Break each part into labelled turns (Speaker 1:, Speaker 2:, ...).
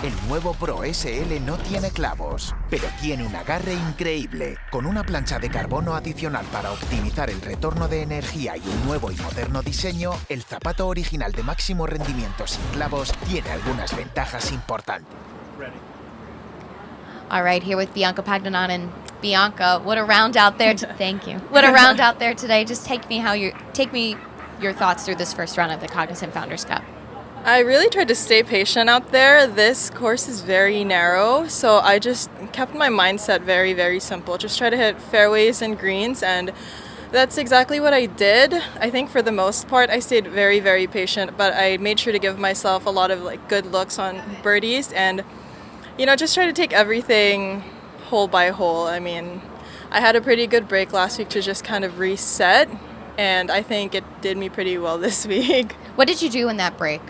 Speaker 1: El nuevo Pro SL no tiene clavos, pero tiene un agarre increíble. Con una plancha de carbono adicional para optimizar el retorno de energía y un nuevo y moderno diseño, el zapato original de máximo rendimiento sin clavos tiene algunas ventajas importantes.
Speaker 2: All right, here with Bianca Pandanganan. Bianca, what a round out there. Thank you. What a round out there today. Just take me your thoughts through this first round of the Cognizant Founders Cup.
Speaker 3: I really tried to stay patient out there. This course is very narrow, so I just kept my mindset very, very simple. Just try to hit fairways and greens, and that's exactly what I did. I think for the most part, I stayed very, very patient, but I made sure to give myself a lot of good looks on birdies and, just try to take everything hole by hole. I mean, I had a pretty good break last week to just kind of reset, and I think it did me pretty well this week.
Speaker 2: What did you do in that break?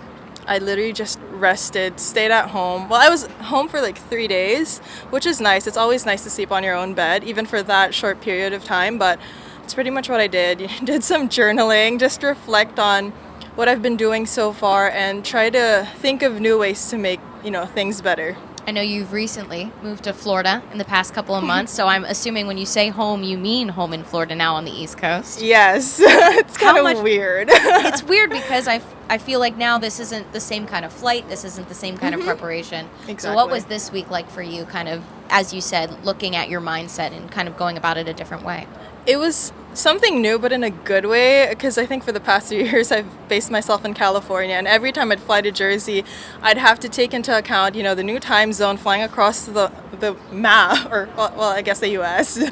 Speaker 3: I literally just rested, stayed at home. Well, I was home for 3 days, which is nice. It's always nice to sleep on your own bed, even for that short period of time, but it's pretty much what I did. Did some journaling, just reflect on what I've been doing so far and try to think of new ways to make, things better.
Speaker 2: I know you've recently moved to Florida in the past couple of months, so I'm assuming when you say home, you mean home in Florida now on the East Coast.
Speaker 3: Yes, it's kind of weird.
Speaker 2: It's weird because I feel like now this isn't the same kind of flight, this isn't the same kind of preparation.
Speaker 3: Exactly.
Speaker 2: So what was this week like for you, kind of, as you said, looking at your mindset and kind of going about it a different way?
Speaker 3: It was something new, but in a good way, because I think for the past 2 years I've based myself in California, and every time I'd fly to Jersey, I'd have to take into account, the new time zone, flying across the map, or, well, I guess the U.S.,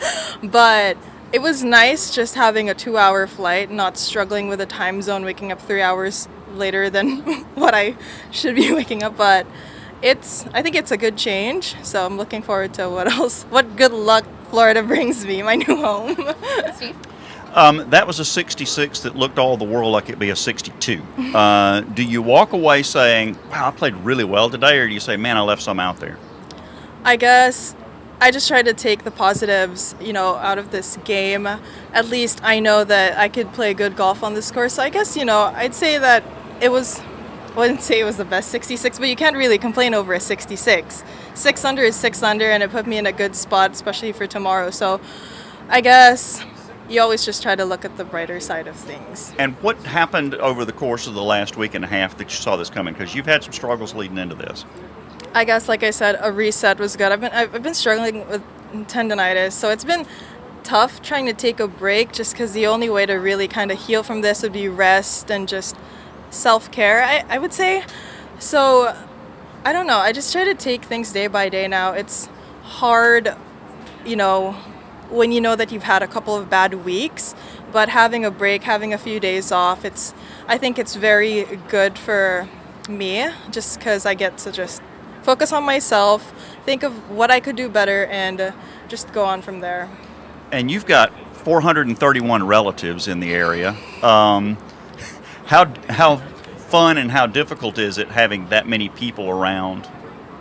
Speaker 3: but it was nice just having a 2-hour flight, not struggling with a time zone, waking up 3 hours later than what I should be waking up, but I think it's a good change, so I'm looking forward to what good luck Florida brings me, my new home.
Speaker 2: Steve?
Speaker 4: That was a 66 that looked all the world like it'd be a 62. Do you walk away saying, wow, I played really well today, or do you say, man, I left some out there?
Speaker 3: I guess I just try to take the positives, out of this game. At least I know that I could play good golf on this course. So I guess, I'd say that I wouldn't say it was the best 66, but you can't really complain over a 66. 6 under is 6 under, and it put me in a good spot, especially for tomorrow. So I guess you always just try to look at the brighter side of things.
Speaker 4: And what happened over the course of the last week and a half that you saw this coming? Because you've had some struggles leading into this.
Speaker 3: I guess, like I said, a reset was good. I've been struggling with tendonitis, so it's been tough trying to take a break, just because the only way to really kind of heal from this would be rest and just self-care, I would say. So I don't know, I just try to take things day by day now. It's hard, when you know that you've had a couple of bad weeks, but having a break, having a few days off, I think it's very good for me, just because I get to just focus on myself, think of what I could do better, and just go on from there.
Speaker 4: And you've got 431 relatives in the area. How fun and how difficult is it having that many people around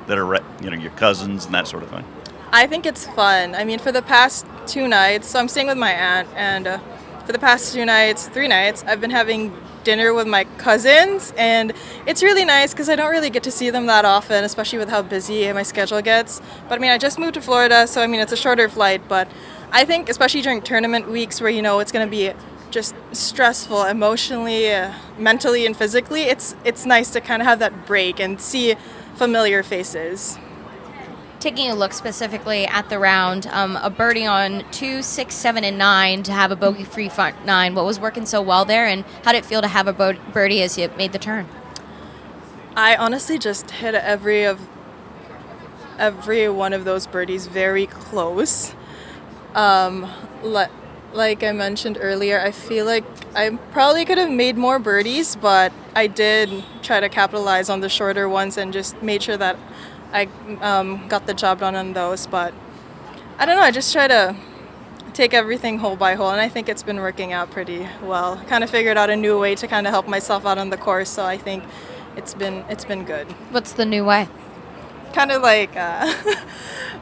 Speaker 4: that are, your cousins and that sort of thing?
Speaker 3: I think it's fun. I mean, for the past 2 nights, so I'm staying with my aunt, and for the past 3 nights, I've been having dinner with my cousins, and it's really nice because I don't really get to see them that often, especially with how busy my schedule gets. But I mean, I just moved to Florida, so I mean, it's a shorter flight, but I think especially during tournament weeks where it's going to be just stressful emotionally, mentally, and physically, it's nice to kind of have that break and see familiar faces.
Speaker 2: Taking a look specifically at the round, a birdie on 2, 6, 7, and 9 to have a bogey-free front 9. What was working so well there, and how did it feel to have a birdie as you made the turn?
Speaker 3: I honestly just hit every one of those birdies very close. Like I mentioned earlier, I feel like I probably could have made more birdies, but I did try to capitalize on the shorter ones and just made sure that I got the job done on those. But I don't know, I just try to take everything hole by hole, and I think it's been working out pretty well. Kind of figured out a new way to kind of help myself out on the course, so I think it's been good.
Speaker 2: What's the new way?
Speaker 3: Kind of like, I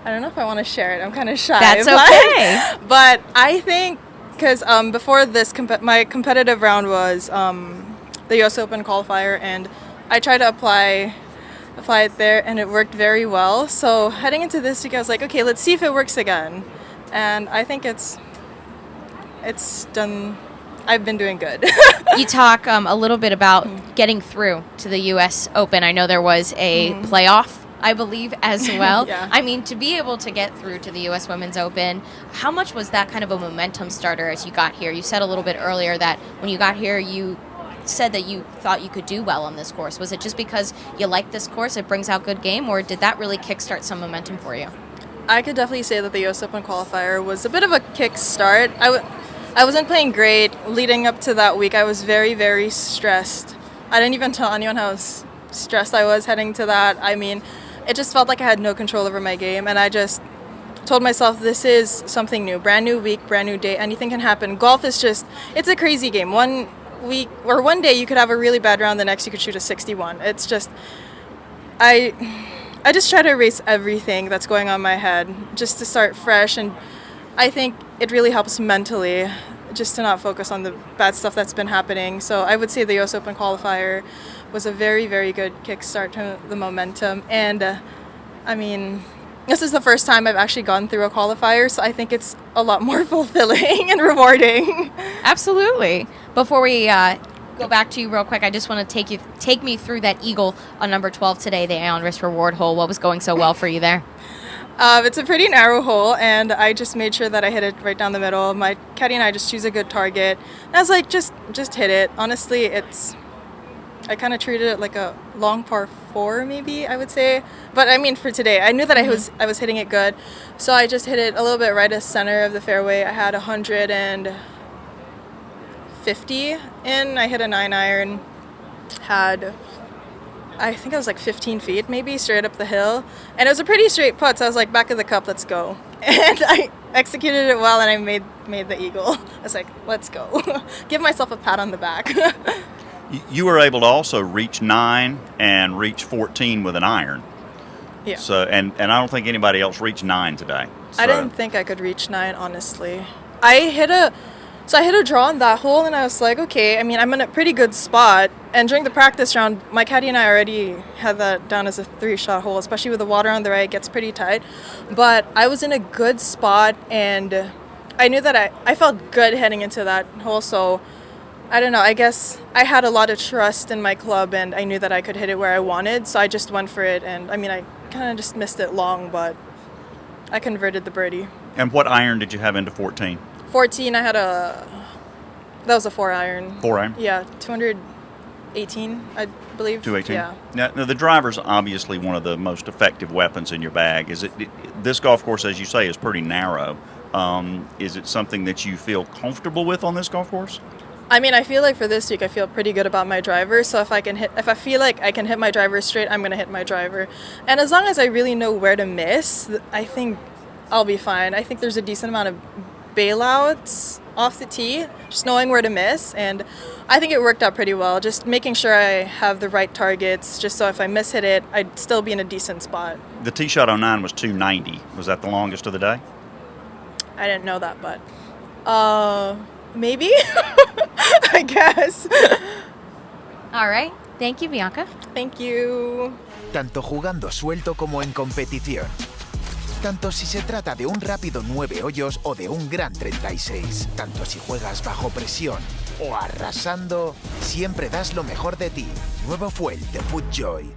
Speaker 3: don't know if I want to share it. I'm kind of shy.
Speaker 2: That's okay.
Speaker 3: But I think, because before this, my competitive round was the U.S. Open qualifier, and I tried to apply apply it there, and it worked very well. So heading into this week, I was like, okay, let's see if it works again. And I think it's done. I've been doing good.
Speaker 2: You talk a little bit about getting through to the U.S. Open. I know there was a playoff, I believe, as well.
Speaker 3: Yeah.
Speaker 2: I mean, to be able to get through to the U.S. Women's Open, how much was that kind of a momentum starter as you got here? You said a little bit earlier that when you got here, you said that you thought you could do well on this course. Was it just because you like this course, it brings out good game, or did that really kickstart some momentum for you?
Speaker 3: I could definitely say that the U.S. Open qualifier was a bit of a kickstart. I wasn't playing great leading up to that week. I was very, very stressed. I didn't even tell anyone how stressed I was heading to that. I mean, it just felt like I had no control over my game, and I just told myself this is something new. Brand new week, brand new day, anything can happen. Golf is just, it's a crazy game. One week or one day you could have a really bad round, the next you could shoot a 61. It's just, I just try to erase everything that's going on in my head just to start fresh, and I think it really helps mentally just to not focus on the bad stuff that's been happening. So I would say the US Open qualifier was a very, very good kickstart to the momentum. And I mean, this is the first time I've actually gone through a qualifier, so I think it's a lot more fulfilling and rewarding.
Speaker 2: Absolutely. Before we go back to you real quick, I just want to take me through that eagle on number 12 today, the Aon Risk Reward hole. What was going so well for you there?
Speaker 3: It's a pretty narrow hole, and I just made sure that I hit it right down the middle. My caddy and I just choose a good target. And I was like, just hit it. Honestly, I kind of treated it like a long par 4, maybe, I would say. But I mean, for today, I knew that I was hitting it good. So I just hit it a little bit right at center of the fairway. I had 150 in. I hit a 9-iron, I think I was like 15 feet maybe straight up the hill, and it was a pretty straight putt, so I was like, back of the cup, let's go. And I executed it well, and I made the eagle. I was like, let's go. Give myself a pat on the back.
Speaker 4: You were able to also reach 9 and reach 14 with an iron.
Speaker 3: Yeah.
Speaker 4: So and I don't think anybody else reached 9 today. So.
Speaker 3: I didn't think I could reach 9, honestly. I hit a draw on that hole, and I was like, okay, I mean, I'm in a pretty good spot. And during the practice round, my caddy and I already had that down as a 3-shot hole, especially with the water on the right, it gets pretty tight. But I was in a good spot, and I knew that I felt good heading into that hole. So I don't know, I guess I had a lot of trust in my club, and I knew that I could hit it where I wanted. So I just went for it. And I mean, I kind of just missed it long, but I converted the birdie.
Speaker 4: And what iron did you have into 14?
Speaker 3: 14, I had that was a 4-iron.
Speaker 4: 4-iron?
Speaker 3: Yeah, 218, I believe.
Speaker 4: 218?
Speaker 3: Yeah.
Speaker 4: Now, the driver's obviously one of the most effective weapons in your bag. This golf course, as you say, is pretty narrow. Is it something that you feel comfortable with on this golf course?
Speaker 3: I mean, I feel like for this week, I feel pretty good about my driver. So if I feel like I can hit my driver straight, I'm going to hit my driver. And as long as I really know where to miss, I think I'll be fine. I think there's a decent amount of bailouts off the tee, just knowing where to miss, and I think it worked out pretty well, just making sure I have the right targets, just so if I miss-hit it, I'd still be in a decent spot.
Speaker 4: The tee shot on 9 was 290. Was that the longest of the day?
Speaker 3: I didn't know that, but maybe. I guess.
Speaker 2: All right. Thank you, Bianca.
Speaker 3: Thank you.
Speaker 1: Tanto jugando suelto como en competición. Tanto si se trata de un rápido 9 hoyos o de un gran 36. Tanto si juegas bajo presión o arrasando, siempre das lo mejor de ti. Nuevo Fuel de FootJoy.